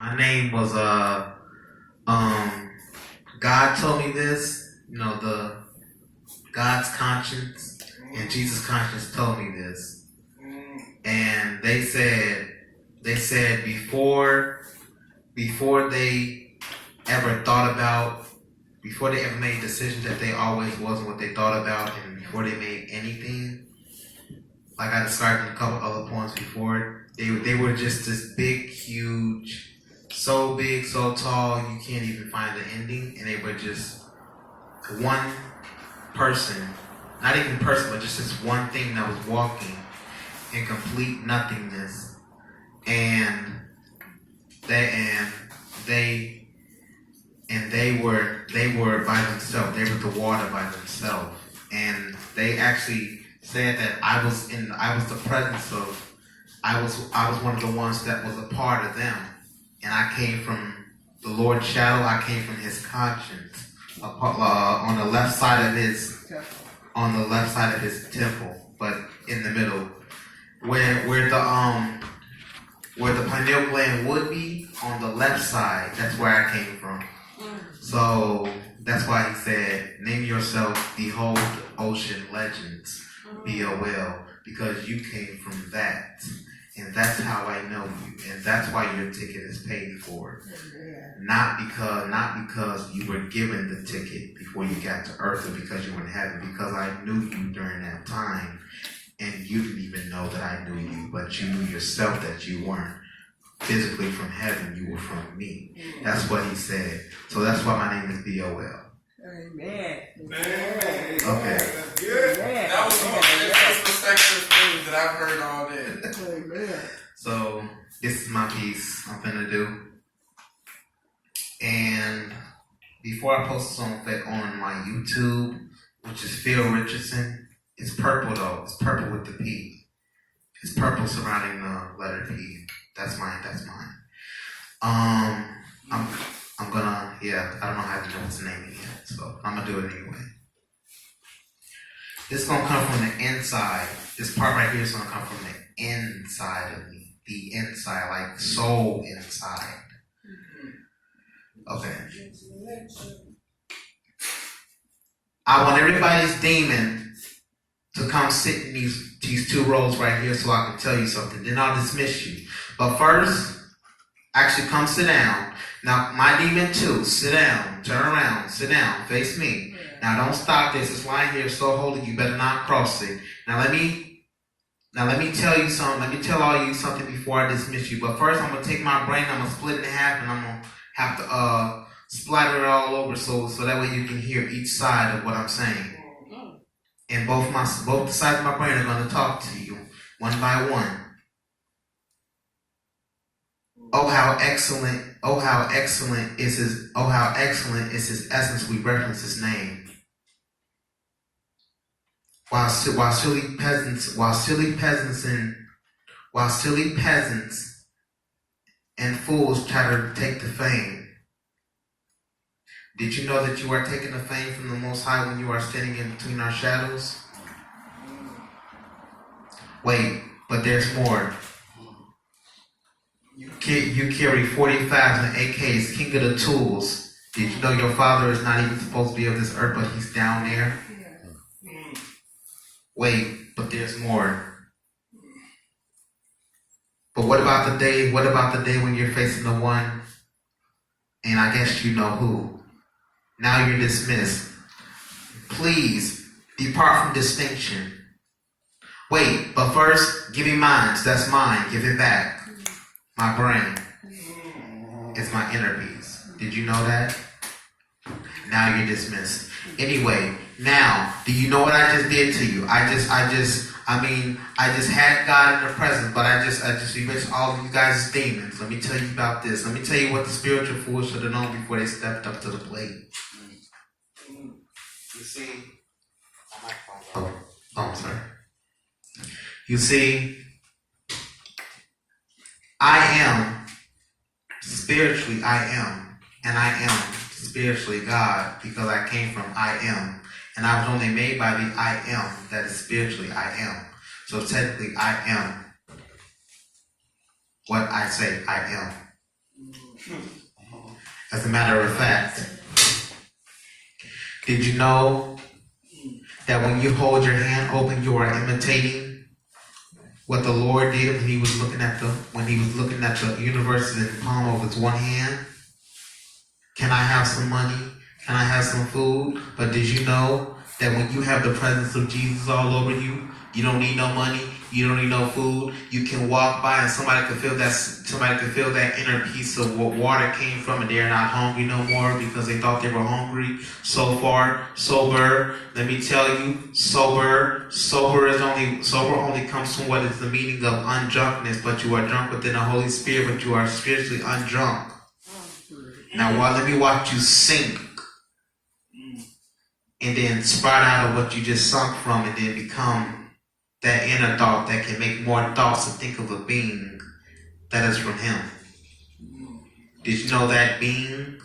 My name was God told me this, the God's conscience and Jesus' conscience told me this. And they said before they ever thought about, before they ever made decisions, that they always wasn't what they thought about, and before they made anything, like I described in a couple other points before, they were just this big, huge, so big, so tall, you can't even find the ending, and they were just one person, not even person, but just this one thing that was walking in complete nothingness, and they were by themselves. They were the water by themselves, and they actually said that I was the presence of, I was one of the ones that was a part of them, and I came from the Lord's shadow. I came from His conscience, on the left side of His temple, but in the middle, where the pineal gland would be on the left side. That's where I came from. So that's why He said, "Name yourself Behold Ocean Legends, BOL, because you came from that." And that's how I know you, and that's why your ticket is paid for. Not because you were given the ticket before you got to earth, or because you were in heaven, because I knew you during that time, and you didn't even know that I knew you, but you knew yourself that you weren't physically from heaven, you were from me. That's what He said. So that's why my name is BOL. Amen. Okay. That's good. Amen. That was one of the most perspective things that I've heard all day. Amen. So this is my piece I'm finna do. And before I post this on my YouTube, which is Phil Richardson, it's purple though. It's purple with the P. It's purple surrounding the letter P. That's mine. I'm gonna, I don't know how to know its name yet, so I'm gonna do it anyway. This is gonna come from the inside. This part right here is gonna come from the inside of me. The inside, like soul inside. Okay. I want everybody's demon to come sit in these two rows right here so I can tell you something. Then I'll dismiss you. But first, actually come sit down. Now, my demon too, sit down, turn around, sit down, face me. Now, don't stop this. This line here is so holy, you better not cross it. Now, let me tell you something. Let me tell all you something before I dismiss you. But first, I'm going to take my brain, I'm going to split it in half, and I'm going to have to splatter it all over so that way you can hear each side of what I'm saying. And both the sides of my brain are going to talk to you, one by one. Oh how excellent is his essence, we reference his name. While silly peasants and fools try to take the fame. Did you know that you are taking the fame from the Most High when you are standing in between our shadows? Wait, but there's more. You carry 45s and AKs, king of the tools. Did you know your father is not even supposed to be of this earth, but he's down there? Wait, but there's more. But what about the day when you're facing the one, and I guess you know who? Now you're dismissed. Please, depart from distinction. Wait, but first, give me mine. That's mine. Give it back. My brain is my inner peace. Did you know that? Now you're dismissed. Anyway, now, do you know what I just did to you? I just had God in the presence, but I just erased all of you guys' demons. Let me tell you about this. Let me tell you what the spiritual fools should have known before they stepped up to the plate. You see? Oh, I'm sorry. You see, I am spiritually and I am spiritually God, because I came from I am, and I was only made by the I am that is spiritually I am. So technically I am what I say I am. As a matter of fact, did you know that when you hold your hand open, you are imitating what the Lord did when He was looking at the universe in the palm of His one hand? Can I have some money? Can I have some food? But did you know that when you have the presence of Jesus all over you, you don't need no money, you don't need no food. You can walk by and somebody could feel that inner peace of what water came from, and they're not hungry no more because they thought they were hungry. So far, sober. Let me tell you, sober only comes from what is the meaning of undrunkenness. But you are drunk within the Holy Spirit, but you are spiritually undrunk. Now, let me watch you sink, and then sprout out of what you just sunk from, and then become that inner thought that can make more thoughts to think of a being that is from Him. Did you know that being?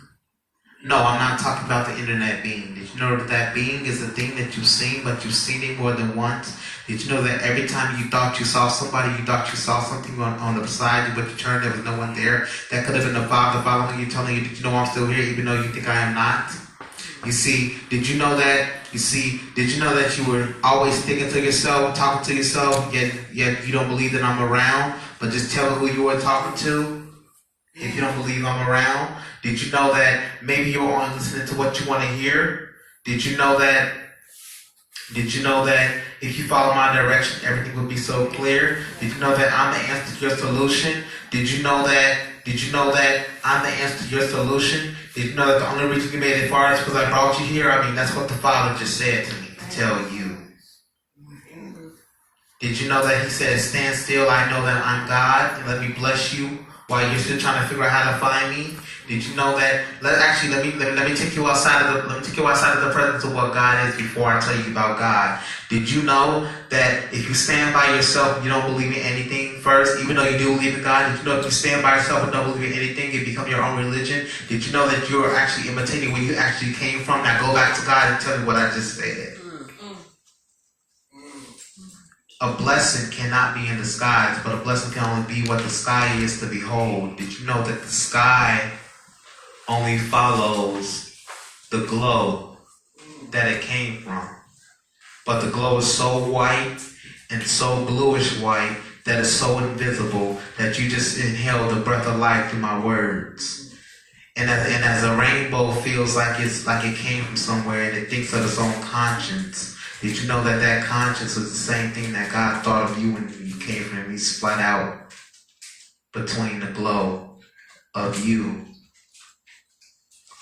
No, I'm not talking about the internet being. Did you know that being is a thing that you've seen, but you've seen it more than once? Did you know that every time you thought you saw somebody, you thought you saw something on the side you, but you turned, there was no one there? That could have been the Father following you, telling you, did you know I'm still here, even though you think I am not? You see, did you know that? Did you know that you were always thinking to yourself, talking to yourself, yet you don't believe that I'm around, but just tell who you were talking to if you don't believe I'm around? Did you know that maybe you're only listening to what you want to hear? Did you know that if you follow my direction, everything will be so clear? Did you know that I'm the answer to your solution? Did you know that I'm the answer to your solution? Did you know that the only reason you made it far is because I brought you here? I mean, that's what the Father just said to me to tell you. Did you know that He said, stand still, I know that I'm God, and let me bless you while you're still trying to figure out how to find me? Did you know that? Let me take you outside of the presence of what God is before I tell you about God. Did you know that if you stand by yourself, you don't believe in anything first, even though you do believe in God? Did you know if you stand by yourself and don't believe in anything, it become your own religion? Did you know that you're actually imitating where you actually came from? Now go back to God and tell me what I just said. A blessing cannot be in the skies, but a blessing can only be what the sky is to behold. Did you know that the sky only follows the glow that it came from? But the glow is so white and so bluish white that it's so invisible that you just inhale the breath of life through my words. And as a rainbow feels like it came from somewhere and it thinks of its own conscience. Did you know that conscience is the same thing that God thought of you when you came from Him? He split out between the glow of you.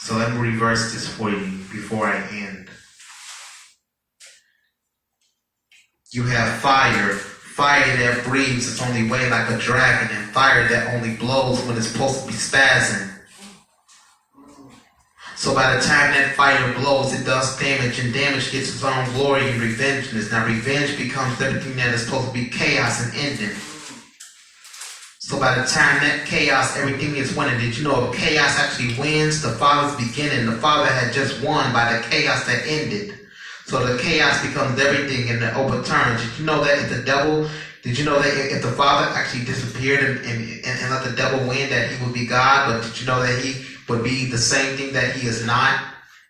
So let me reverse this for you before I end. You have fire that breathes its only way like a dragon, and fire that only blows when it's supposed to be spazzing. So by the time that fire blows, it does damage, and damage gets its own glory and revengeness. Now revenge becomes everything that is supposed to be chaos and ending. So by the time that chaos, everything is winning. Did you know if chaos actually wins, the Father's beginning? The Father had just won by the chaos that ended. So the chaos becomes everything and it overturns. Did you know that if the Father actually disappeared and let the devil win, that He would be God? But did you know that He would be the same thing that He is not?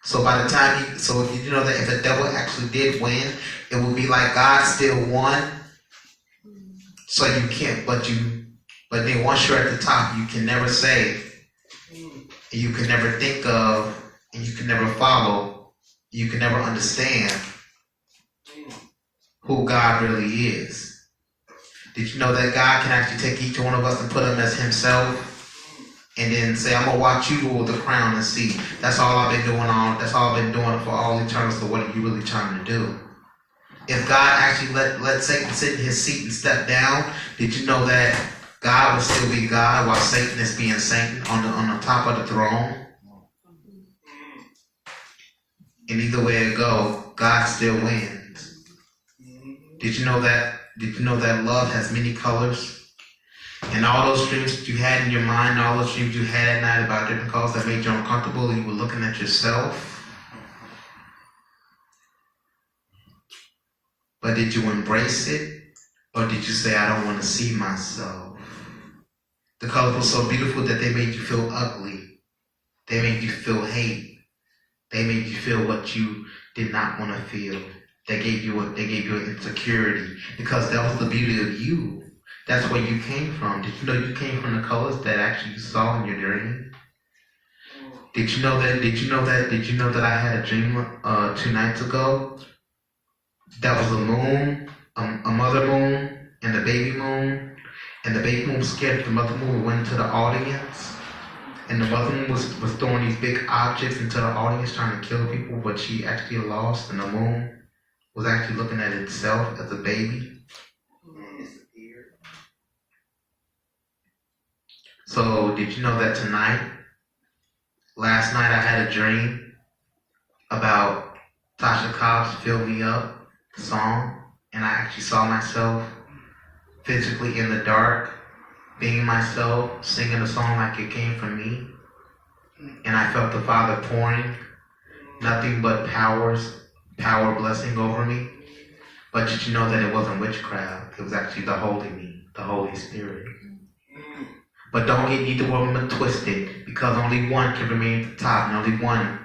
So by the time did you know that if the devil actually did win, it would be like God still won? So you can't, but then once you're at the top, you can never say, and you can never think of, and you can never follow, you can never understand who God really is. Did you know that God can actually take each one of us and put Him as Himself? And then say, I'm gonna watch you rule the crown and see. That's all I've been doing for all eternity. So what are you really trying to do? If God actually let Satan sit in his seat and step down, did you know that God will still be God while Satan is being Satan on the top of the throne? And either way it go, God still wins. Did you know that love has many colors? And all those dreams that you had in your mind, all those dreams you had at night about different colors that made you uncomfortable, and you were looking at yourself. But did you embrace it? Or did you say, I don't want to see myself? The colors were so beautiful that they made you feel ugly. They made you feel hate. They made you feel what you did not want to feel. They gave you an insecurity because that was the beauty of you. That's where you came from. Did you know you came from the colors that actually you saw in your dream? Did you know that? Did you know that? Did you know that I had a dream 2 nights ago? That was a moon, a mother moon, and a baby moon. And the baby moon scared the mother moon and went into the audience. And the mother moon was throwing these big objects into the audience trying to kill people, but she actually lost, and the moon was actually looking at itself as a baby. And disappeared. So did you know that last night I had a dream about Tasha Cobb's Fill Me Up song, and I actually saw myself physically in the dark, being myself, singing a song like it came from me. And I felt the Father pouring nothing but power blessing over me. But did you know that it wasn't witchcraft? It was actually the Holy Me, the Holy Spirit. But don't get either one of them twisted, because only one can remain at the top, and only one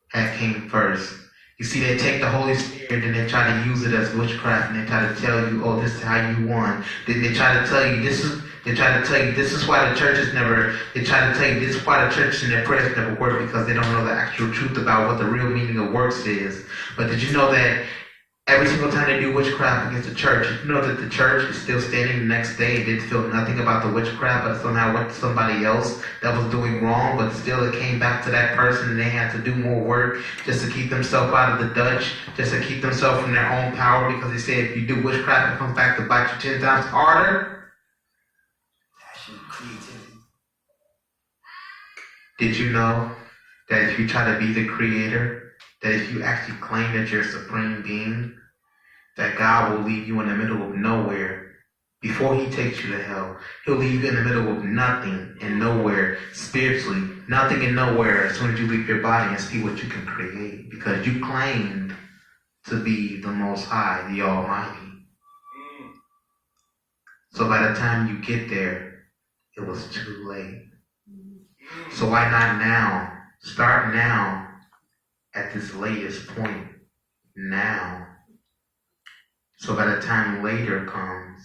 had came first. You see, they take the Holy Spirit and they try to use it as witchcraft, and they try to tell you, oh, this is how you won. They try to tell you this is why the churches never, they try to tell you this is why the churches and their prayers never work, because they don't know the actual truth about what the real meaning of works is. But did you know that every single time they do witchcraft against the church, you know that the church is still standing the next day and didn't feel nothing about the witchcraft, but somehow went to somebody else that was doing wrong, but still it came back to that person, and they had to do more work just to keep themselves out of the Dutch, just to keep themselves from their own power, because they say if you do witchcraft, it comes back to bite you 10 times harder. Did you know that if you try to be the creator, that if you actually claim that you're a supreme being, that God will leave you in the middle of nowhere before he takes you to hell? He'll leave you in the middle of nothing and nowhere, spiritually, nothing and nowhere, as soon as you leave your body and see what you can create, because you claimed to be the Most High, the Almighty. So by the time you get there, it was too late. So why not now? Start now at this latest point now. So by the time later comes,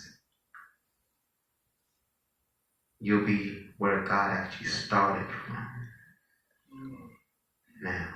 you'll be where God actually started from now.